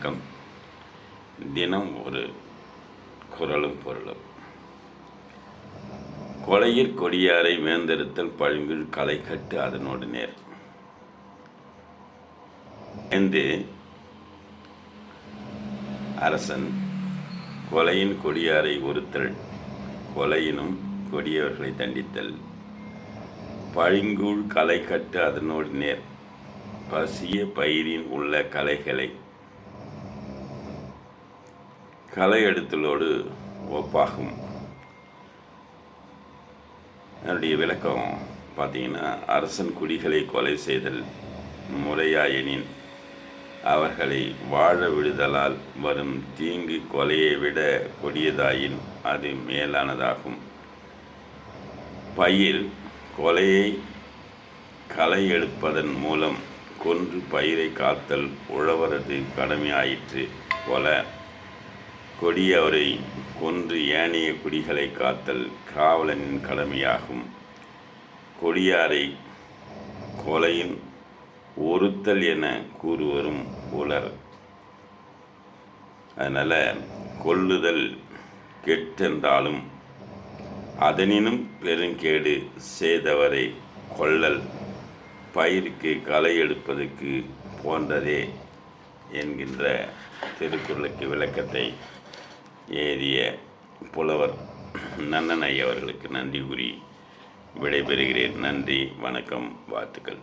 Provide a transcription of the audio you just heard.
வணக்கம். தினம் ஒரு குறளும் பொருளும். கொலையிற் கொடியாரை வேந்தெடுத்தல் பழுங்கில் களைகட்டு அதனோடு நேர். வேந்து அரசன் கொலையின் கொடியாரை ஒருத்தல், கொலையினும் கொடியவர்களை தண்டித்தல். பழுங்கூழ் களைகட்டு அதனோடு நேர், பசிய பயிரின் உள்ள களைகளை களை எடுத்தலோடு ஒப்பாகும். அதனுடைய விளக்கம் பார்த்தீங்கன்னா, அரசன் குடிகளை கொலை செய்தல் முறையாயெனின் அவர்களை வாழ விடுதலால் வரும் தீங்கு கொலையை விட கொடியதாயின் அது மேலானதாகும். பயிர் கொலையை களை எடுப்பதன் மூலம் கொன்று பயிரை காத்தல் உழவரது கடமையாயிற்று போல, கொடியவரை கொன்று ஏனைய குடிகளை காத்தல் காவலனின் கடமையாகும். கொடியாரை கொலையின் ஒருத்தல் என கூறுவரும் உலர். அதனால் கொல்லுதல் கெட்டென்றாலும் அதனினும் பெருங்கேடு செய்தவரை கொல்லல் பயிருக்கு களை எடுப்பதற்கு போன்றதே என்கின்ற திருக்குறளுக்கு விளக்கத்தை எழுதிய புலவர் நன்னனை அவர்களுக்கு நன்றி கூறி விடைபெறுகிறேன். நன்றி, வணக்கம், வாழ்த்துக்கள்.